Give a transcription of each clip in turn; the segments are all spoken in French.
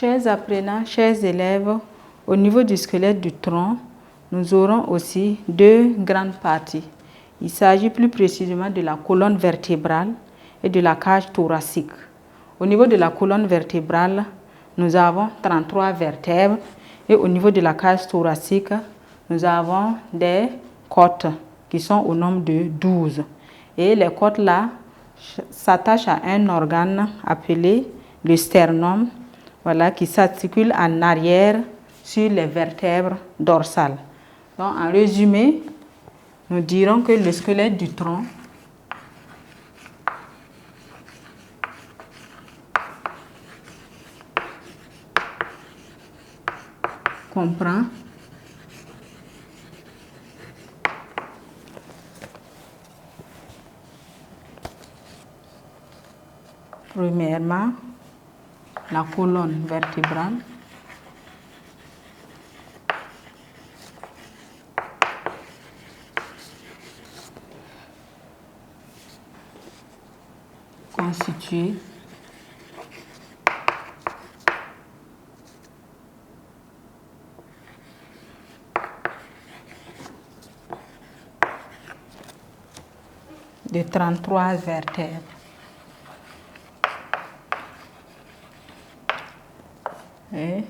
Chers apprenants, chers élèves, au niveau du squelette du tronc, nous aurons aussi deux grandes parties. Il s'agit plus précisément de la colonne vertébrale et de la cage thoracique. Au niveau de la colonne vertébrale, nous avons 33 vertèbres et au niveau de la cage thoracique, nous avons des côtes qui sont au nombre de 12. Et les côtes là s'attachent à un organe appelé le sternum, voilà, qui s'articule en arrière sur les vertèbres dorsales. Donc, en résumé, nous dirons que le squelette du tronc comprend premièrement la colonne vertébrale, constituée de 33 vertèbres. Et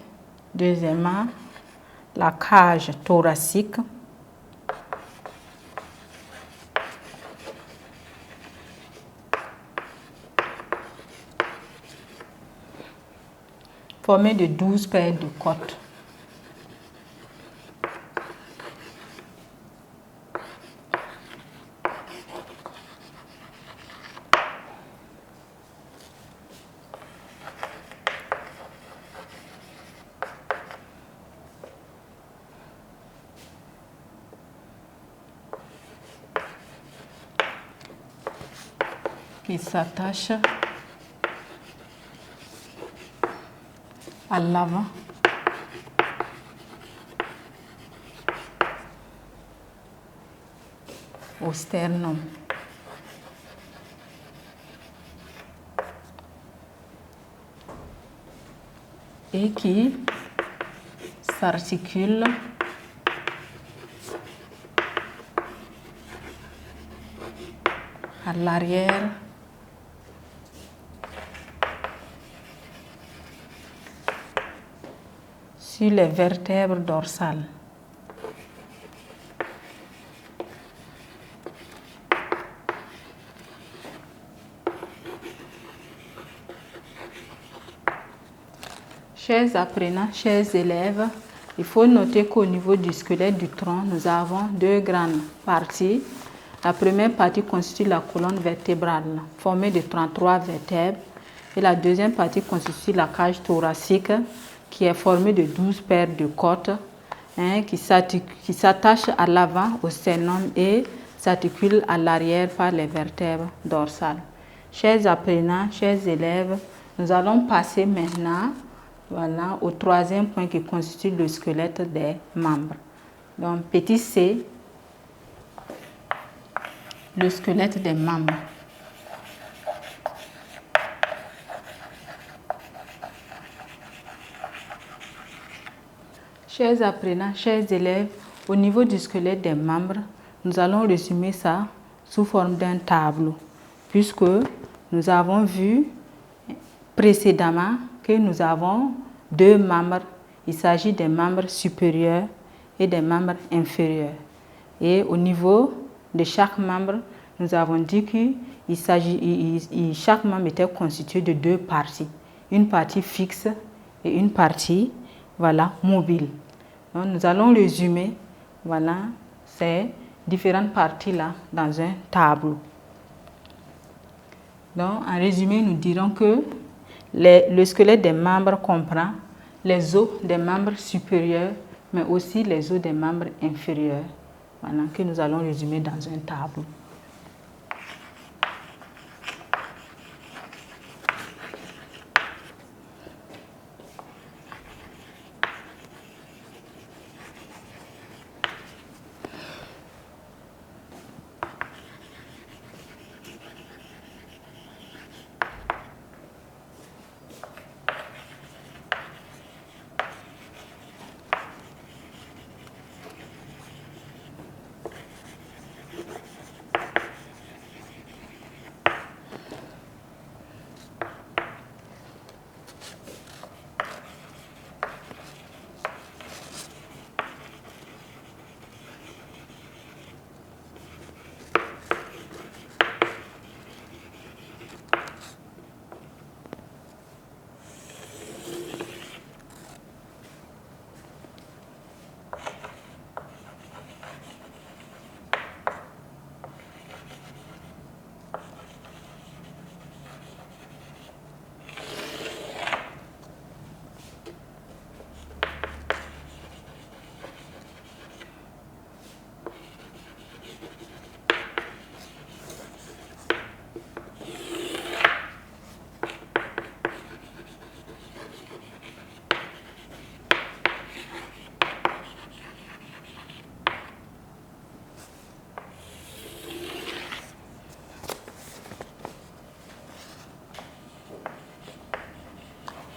deuxièmement, la cage thoracique formée de 12 paires de côtes. Qui s'attache à l'avant au sternum. Et qui s'articule à l'arrière sur les vertèbres dorsales. Chers apprenants, chers élèves, il faut noter qu'au niveau du squelette du tronc, nous avons deux grandes parties. La première partie constitue la colonne vertébrale, formée de 33 vertèbres. Et la deuxième partie constitue la cage thoracique, qui est formée de 12 paires de côtes, qui s'attachent à l'avant au sternum et s'articulent à l'arrière par les vertèbres dorsales. Chers apprenants, chers élèves, nous allons passer maintenant, voilà, au troisième point qui constitue le squelette des membres. Donc, petit c, le squelette des membres. Chers apprenants, chers élèves, au niveau du squelette des membres, nous allons résumer ça sous forme d'un tableau, puisque nous avons vu précédemment que nous avons deux membres. Il s'agit des membres supérieurs et des membres inférieurs. Et au niveau de chaque membre, nous avons dit que chaque membre était constitué de deux parties. Une partie fixe et une partie, voilà, mobile. Donc, nous allons résumer, voilà, ces différentes parties-là dans un tableau. Donc, en résumé, nous dirons que le squelette des membres comprend les os des membres supérieurs, mais aussi les os des membres inférieurs, voilà, que nous allons résumer dans un tableau.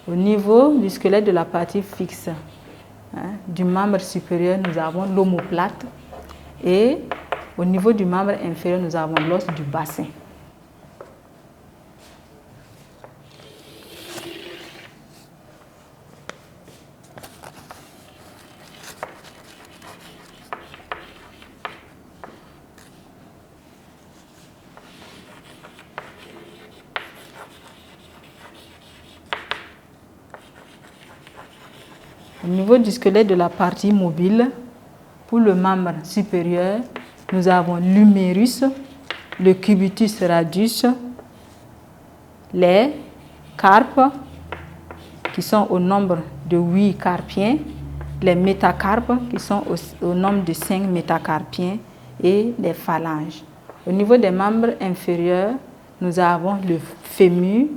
Au niveau du squelette de la partie fixe, du membre supérieur, nous avons l'omoplate et au niveau du membre inférieur, nous avons l'os du bassin. Au niveau du squelette de la partie mobile, pour le membre supérieur, nous avons l'humérus, le cubitus radius, les carpes qui sont au nombre de 8 carpiens, les métacarpes qui sont au nombre de 5 métacarpiens et les phalanges. Au niveau des membres inférieurs, nous avons le fémur.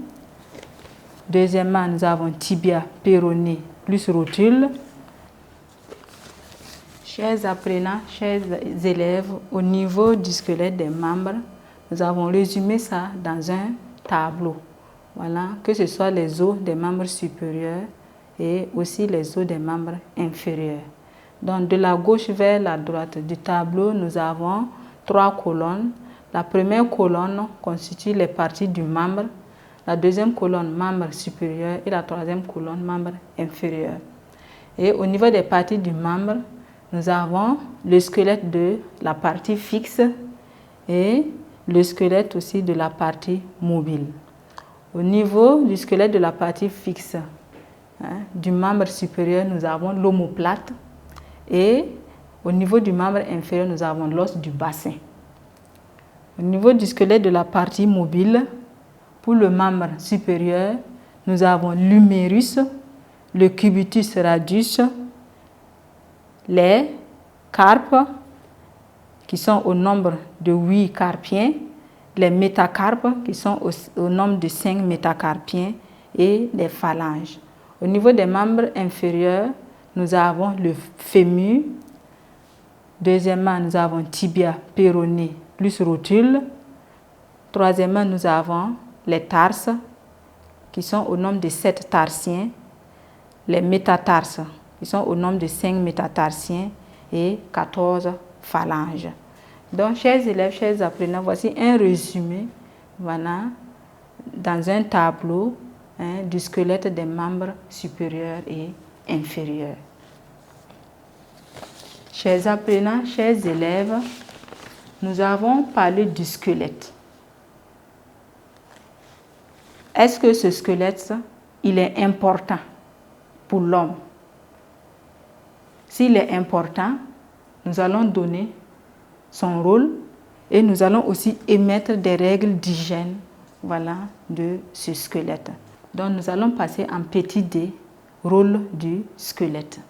Deuxièmement, nous avons tibia, péroné plus rotule. Chers apprenants, chers élèves, au niveau du squelette des membres, nous avons résumé ça dans un tableau. Voilà, que ce soit les os des membres supérieurs et aussi les os des membres inférieurs. Donc, de la gauche vers la droite du tableau, nous avons 3 colonnes. La première colonne constitue les parties du membre, la deuxième colonne, membre supérieur, et la troisième colonne, membre inférieur. Et au niveau des parties du membre, nous avons le squelette de la partie fixe et le squelette aussi de la partie mobile. Au niveau du squelette de la partie fixe, du membre supérieur, nous avons l'omoplate et au niveau du membre inférieur, nous avons l'os du bassin. Au niveau du squelette de la partie mobile, pour le membre supérieur, nous avons l'humérus, le cubitus radius, les carpes qui sont au nombre de 8 carpiens, les métacarpes qui sont au nombre de 5 métacarpiens et les phalanges. Au niveau des membres inférieurs, nous avons le fémur. Deuxièmement, nous avons tibia, péroné plus rotule. Troisièmement, nous avons les tarses qui sont au nombre de 7 tarsiens, les métatarses qui sont au nombre de 5 métatarsiens et 14 phalanges. Donc, chers élèves, chers apprenants, voici un résumé voilà, dans un tableau du squelette des membres supérieurs et inférieurs. Chers apprenants, chers élèves, nous avons parlé du squelette. Est-ce que ce squelette, il est important pour l'homme? S'il est important, nous allons donner son rôle et nous allons aussi émettre des règles d'hygiène voilà, de ce squelette. Donc nous allons passer en petit D, rôle du squelette.